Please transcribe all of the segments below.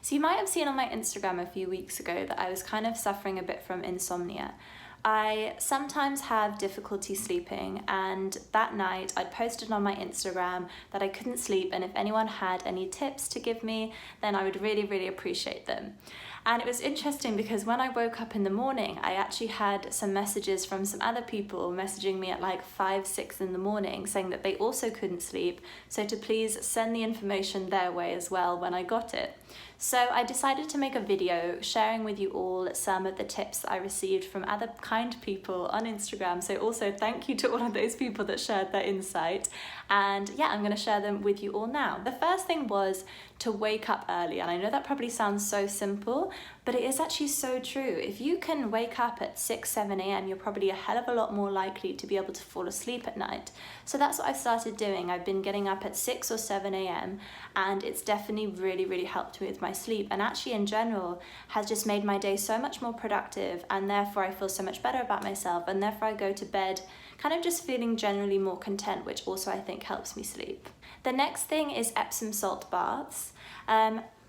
So you might have seen on my Instagram a few weeks ago that I was kind of suffering a bit from insomnia. I sometimes have difficulty sleeping, and that night I'd posted on my Instagram that I couldn't sleep, and if anyone had any tips to give me, then I would really appreciate them. And it was interesting because when I woke up in the morning, I actually had some messages from some other people messaging me at like 5, 6 in the morning saying that they also couldn't sleep, so to please send the information their way as well when I got it. So I decided to make a video sharing with you all some of the tips that I received from other kind people on Instagram. So also thank you to all of those people that shared their insight. And yeah, I'm going to share them with you all now. The first thing was to wake up early. And I know that probably sounds so simple, but it is actually so true. If you can wake up at 6, 7 a.m, you're probably a hell of a lot more likely to be able to fall asleep at night. So that's what I've started doing. I've been getting up at 6 or 7 a.m, and it's definitely really helped me with my sleep, and actually in general has just made my day so much more productive, and therefore I feel so much better about myself, and therefore I go to bed kind of just feeling generally more content, which also I think helps me sleep. The next thing is Epsom salt baths.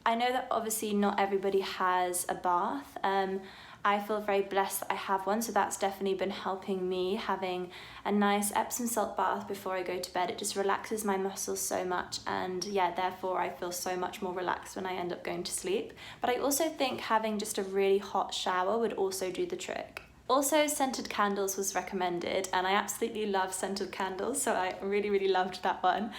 I know that obviously not everybody has a bath. I feel very blessed that I have one, so that's definitely been helping me, having a nice Epsom salt bath before I go to bed. It just relaxes my muscles so much, and yeah, therefore I feel so much more relaxed when I end up going to sleep. But I also think having just a really hot shower would also do the trick. Also, scented candles was recommended, and I absolutely love scented candles, so I really loved that one.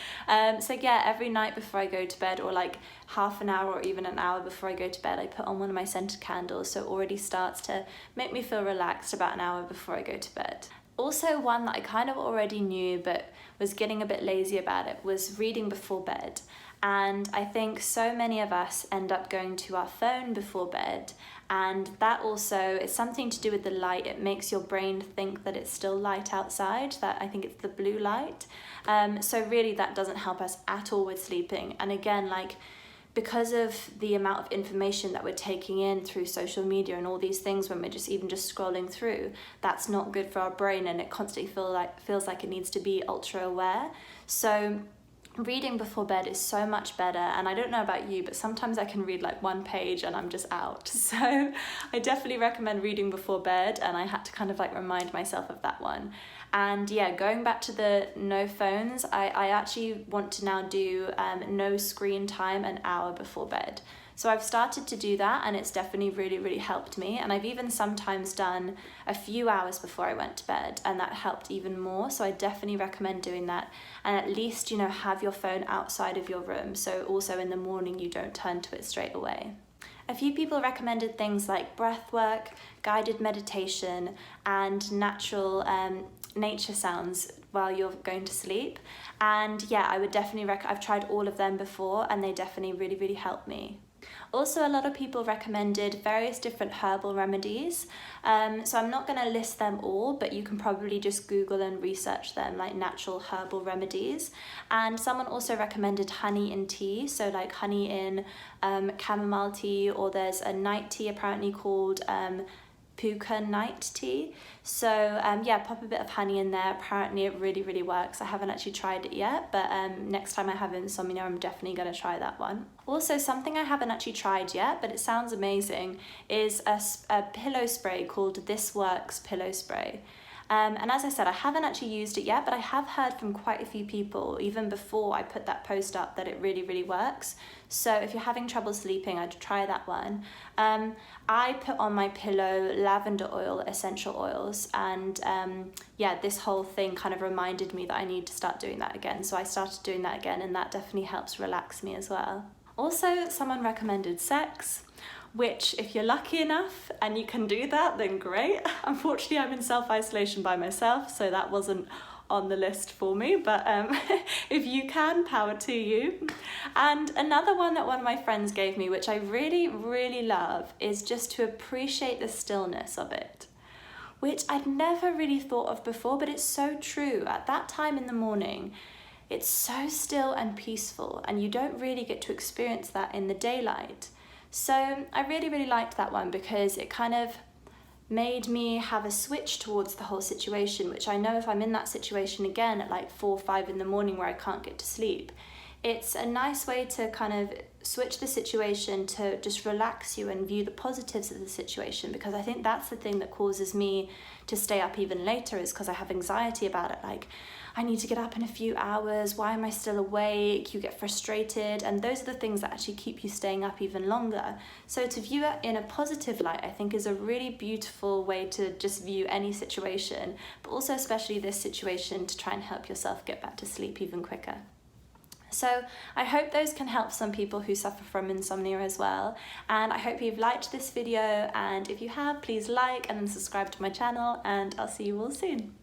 So yeah, every night before I go to bed, or like half an hour or even an hour before I go to bed, I put on one of my scented candles, so it already starts to make me feel relaxed about an hour before I go to bed. Also, one that I kind of already knew but was getting a bit lazy about it was reading before bed. And I think so many of us end up going to our phone before bed, and that also is something to do with the light. It makes your brain think that it's still light outside, that I think it's the blue light. So really that doesn't help us at all with sleeping. And again, like, because of the amount of information that we're taking in through social media and all these things, when we're just scrolling through, that's not good for our brain, and it constantly feels like it needs to be ultra aware. So reading before bed is so much better, and I don't know about you, but sometimes I can read like one page and I'm just out. So I definitely recommend reading before bed, and I had to kind of like remind myself of that one. And yeah, going back to the no phones, I actually want to now do no screen time an hour before bed. So I've started to do that, and it's definitely really helped me. And I've even sometimes done a few hours before I went to bed, and that helped even more. So I definitely recommend doing that. And at least, you know, have your phone outside of your room, so also in the morning you don't turn to it straight away. A few people recommended things like breath work, guided meditation, and natural nature sounds while you're going to sleep. And yeah, I would definitely I've tried all of them before, and they definitely really help me. Also, a lot of people recommended various different herbal remedies. So I'm not going to list them all, but you can probably just Google and research them, like natural herbal remedies. And someone also recommended honey in tea, so like honey in chamomile tea, or there's a night tea apparently called puka night tea. So yeah, pop a bit of honey in there. Apparently it really works. I haven't actually tried it yet, but next time I have insomnia, I'm definitely going to try that one. Also, something I haven't actually tried yet, but it sounds amazing, is a pillow spray called This Works Pillow Spray. And as I said, I haven't actually used it yet, but I have heard from quite a few people, even before I put that post up, that it really works. So if you're having trouble sleeping, I'd try that one. I put on my pillow lavender oil, essential oils, and yeah, this whole thing kind of reminded me that I need to start doing that again. So I started doing that again, and that definitely helps relax me as well. Also, someone recommended sex, which if you're lucky enough and you can do that, then great. Unfortunately, I'm in self-isolation by myself, so that wasn't on the list for me, but if you can, power to you. And another one that one of my friends gave me, which I really love, is just to appreciate the stillness of it, which I'd never really thought of before, but it's so true. At that time in the morning, it's so still and peaceful, and you don't really get to experience that in the daylight. So I really liked that one, because it kind of made me have a switch towards the whole situation, which I know if I'm in that situation again at like 4 or 5 in the morning where I can't get to sleep, it's a nice way to kind of switch the situation to just relax you and view the positives of the situation, because I think that's the thing that causes me to stay up even later, is because I have anxiety about it. Like, I need to get up in a few hours, why am I still awake? You get frustrated, and those are the things that actually keep you staying up even longer. So to view it in a positive light, I think, is a really beautiful way to just view any situation, but also especially this situation, to try and help yourself get back to sleep even quicker. So I hope those can help some people who suffer from insomnia as well. And I hope you've liked this video, and if you have, please like and then subscribe to my channel, and I'll see you all soon.